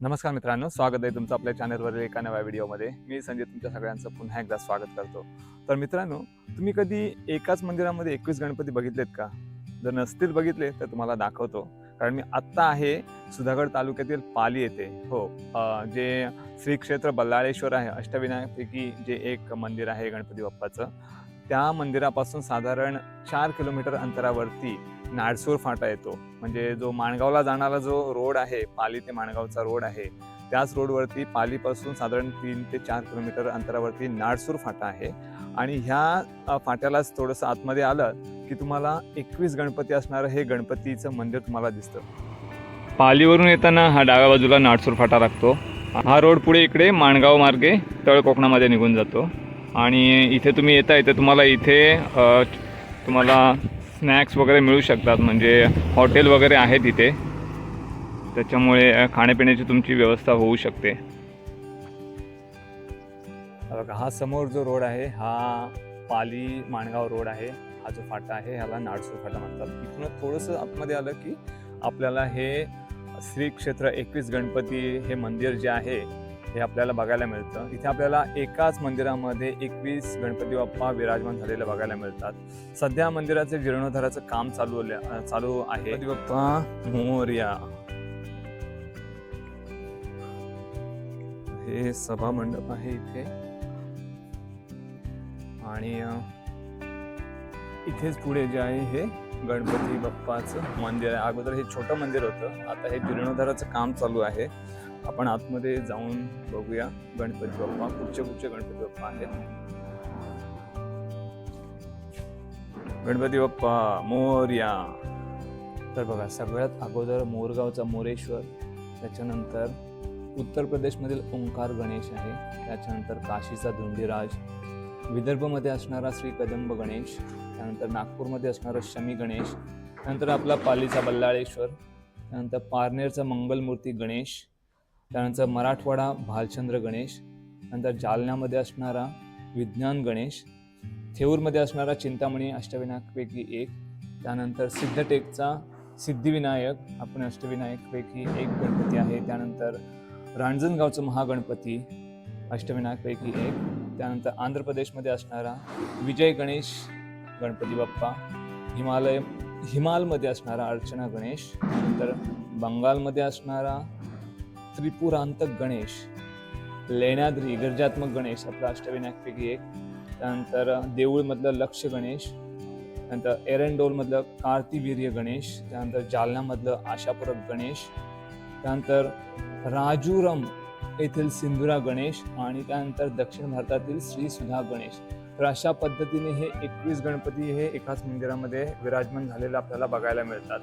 नमस्कार मित्रांनो, स्वागत आहे तुमचं आपल्या चॅनलवरील एका नव्या व्हिडिओमध्ये. मी संजय तुमच्या सगळ्यांचं पुन्हा एकदा स्वागत करतो. तर मित्रांनो, तुम्ही कधी एकाच मंदिरामध्ये 21 गणपती बघितलेत का? जर नसतील बघितले तर तुम्हाला दाखवतो. कारण मी आत्ता आहे सुधागड तालुक्यातील पाली येथे. जे श्री क्षेत्र बल्लाळेश्वर आहे, अष्टविनायकापैकी जे एक मंदिर आहे गणपती बाप्पाचं. त्या मंदिरापासून साधारण 4 किलोमीटर अंतरावरती नाडसूर फाटा येतो. म्हणजे जो माणगावला जाणारा जो रोड आहे, पाली ते माणगावचा रोड आहे, त्याच रोडवरती पालीपासून साधारण 3 ते 4 किलोमीटर अंतरावरती नाडसूर फाटा आहे. आणि ह्या फाट्यालाच थोडंसं आतमध्ये आलं की तुम्हाला 21 गणपती असणारं हे गणपतीचं मंदिर तुम्हाला दिसतं. पालीवरून येताना हा डाव्या बाजूला नाडसूर फाटा लागतो. हा रोड पुढे इकडे माणगाव मार्गे तळ कोकणामध्ये निघून जातो. आणि इथे तुम्ही येता येते तुम्हाला इथे तुम्हाला स्नॅक्स वगैरे मिळू शकतात. म्हणजे हॉटेल वगैरे आहेत इथे, त्याच्यामुळे खाण्यापिण्याची तुमची व्यवस्था होऊ शकते. बघा, हा समोर जो रोड आहे हा पाली माणगाव रोड आहे. हा जो फाटा आहे ह्याला नाडसूर फाटा म्हणतात. इथून थोडंसं आतमध्ये आलं की आपल्याला हे श्री क्षेत्र 21 गणपती हे मंदिर जे आहे हे आपल्याला बघायला मिळतं. इथे आपल्याला एकाच मंदिरामध्ये 21 गणपती बाप्पा विराजमान झालेले बघायला मिळतात. सध्या मंदिराचे जीर्णोद्धाराचं काम चालू आहे. गणपती बाप्पा मोरया. हे सभा मंडप आहे इथे. आणि इथेच पुढे जे आहे हे गणपती बाप्पाचं मंदिर आहे. अगोदर हे छोटं मंदिर होतं, आता हे जीर्णोद्धाराचं काम चालू आहे. आपण आतमध्ये जाऊन बघूया गणपती बाप्पा कुठचे गणपती बाप्पा आहेत. गणपती बाप्पा मोरया. तर बघा, सगळ्यात अगोदर मोरगावचा मोरेश्वर, त्याच्यानंतर उत्तर प्रदेशमधील ओंकार गणेश आहे, त्याच्यानंतर काशीचा धुंडीराज, विदर्भमध्ये असणारा श्री कदंब गणेश, त्यानंतर नागपूरमध्ये असणारा शमी गणेश, त्यानंतर आपला पालीचा बल्लाळेश्वर, त्यानंतर पारनेरचा मंगलमूर्ती गणेश, त्यानंतर मराठवाडा भालचंद्र गणेश, नंतर जालन्यामध्ये असणारा विज्ञान गणेश, थेऊरमध्ये असणारा चिंतामणी अष्टविनायकपैकी एक, त्यानंतर सिद्धटेकचा सिद्धिविनायक आपण अष्टविनायकपैकी एक गणपती आहे, त्यानंतर रांजणगावचं महागणपती अष्टविनायकपैकी एक, त्यानंतर आंध्र प्रदेशमध्ये असणारा विजय गणेश गणपती बाप्पा, हिमालमध्ये असणारा अर्चना गणेश, त्यानंतर बंगालमध्ये असणारा त्रिपुरांतक गणेश, लेण्याद्री गर्जात्मक गणेश आपला अष्टविनायकपैकी एक, त्यानंतर देऊळमधलं लक्ष गणेश, त्यानंतर एरंडोलमधलं कार्तिवीर्य गणेश, त्यानंतर जालन्यामधलं आशापूरक गणेश, त्यानंतर राजूरम येथील सिंधुरा गणेश, आणि त्यानंतर दक्षिण भारतातील श्री सुधा गणेश. तर अशा पद्धतीने हे 21 गणपती हे एकाच मंदिरामध्ये विराजमान झालेले आपल्याला बघायला मिळतात.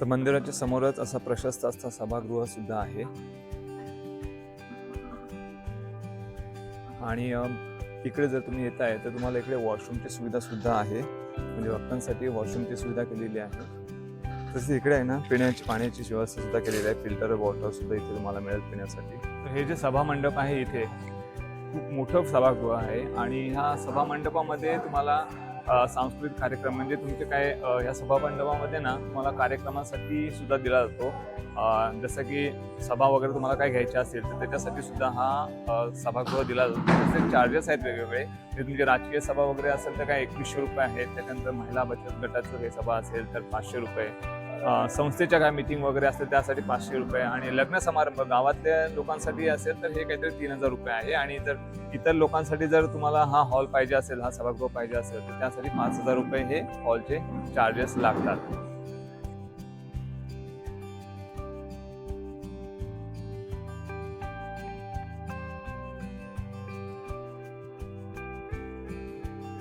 तर मंदिराच्या समोरच असा प्रशस्त असा सभागृह सुद्धा आहे. आणि इकडे जर तुम्ही येत आहे तर तुम्हाला इकडे वॉशरूमची सुविधा सुद्धा आहे. म्हणजे भक्तांसाठी वॉशरूमची सुविधा केलेली आहे. तसेच इकडे आहे ना पिण्याची पाण्याची व्यवस्था सुद्धा केलेली आहे. फिल्टर वॉटर सुद्धा इथे तुम्हाला मिळेल पिण्यासाठी. तर हे जे सभा मंडप आहे इथे खूप मोठं सभागृह आहे. आणि ह्या सभा मंडपामध्ये तुम्हाला सांस्कृतिक कार्यक्रम म्हणजे तुमचे काय ह्या सभा मंडपामध्ये ना तुम्हाला कार्यक्रमासाठी सुद्धा दिला जातो. जसं की सभा वगैरे तुम्हाला काय घ्यायचे असेल तर त्याच्यासाठी सुद्धा हा सभागृह दिला जातो. तसे चार्जेस आहेत वेगवेगळे. ते तुमची राजकीय सभा वगैरे असेल तर काय 2100 रुपये आहेत. त्याच्यानंतर महिला बचत गटाचं हे सभा असेल तर 500 रुपये. संस्थेच्या काय मीटिंग वगैरे असेल त्यासाठी 500 रुपये. आणि लग्न समारंभ गावातल्या लोकांसाठी असेल तर हे काहीतरी 3000 रुपये आहे. आणि जर इतर लोकांसाठी जर तुम्हाला हा हॉल पाहिजे असेल, हा सभागृह पाहिजे असेल तर त्यासाठी 5000 रुपये हे हॉलचे चार्जेस लागतात.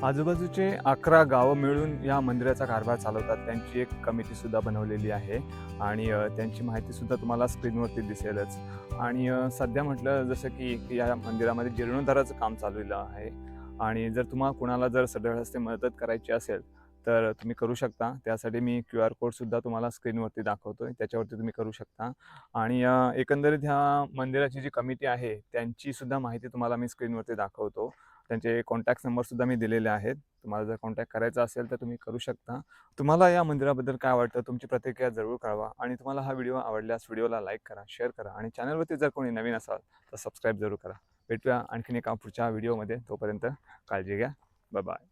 आजूबाजूचे 11 गावं मिळून या मंदिराचा कारभार चालवतात. त्यांची एक कमिटी सुद्धा बनवलेली आहे आणि त्यांची माहिती सुद्धा तुम्हाला स्क्रीनवरती दिसेलच. आणि सध्या म्हटलं जसं की या मंदिरामध्ये जीर्णोद्धाराचं काम चाललेलं आहे. आणि जर तुम्हाला कुणाला जर सढळ हस्ते मदत करायची असेल तर तुम्ही करू शकता. त्यासाठी मी QR कोडसुद्धा तुम्हाला स्क्रीनवरती दाखवतो आहे, त्याच्यावरती तुम्ही करू शकता. आणि एकंदरीत ह्या मंदिराची जी कमिटी आहे त्यांचीसुद्धा माहिती तुम्हाला मी स्क्रीनवरती दाखवतो. त्यांचे कॉन्टॅक्ट नंबरसुद्धा मी दिलेले आहेत. तुम्हाला जर कॉन्टॅक्ट करायचा असेल तर तुम्ही करू शकता. तुम्हाला या मंदिराबद्दल काय वाटतं? तुमची प्रतिक्रिया जरूर कळवा आणि तुम्हाला हा व्हिडिओ आवडल्यास व्हिडिओला लाईक करा, शेअर करा आणि चॅनलवरती जर कोणी नवीन असाल तर सबस्क्राईब जरूर करा. भेटूया आणखीन एका पुढच्या व्हिडिओमध्ये. तोपर्यंत काळजी घ्या. Bye bye.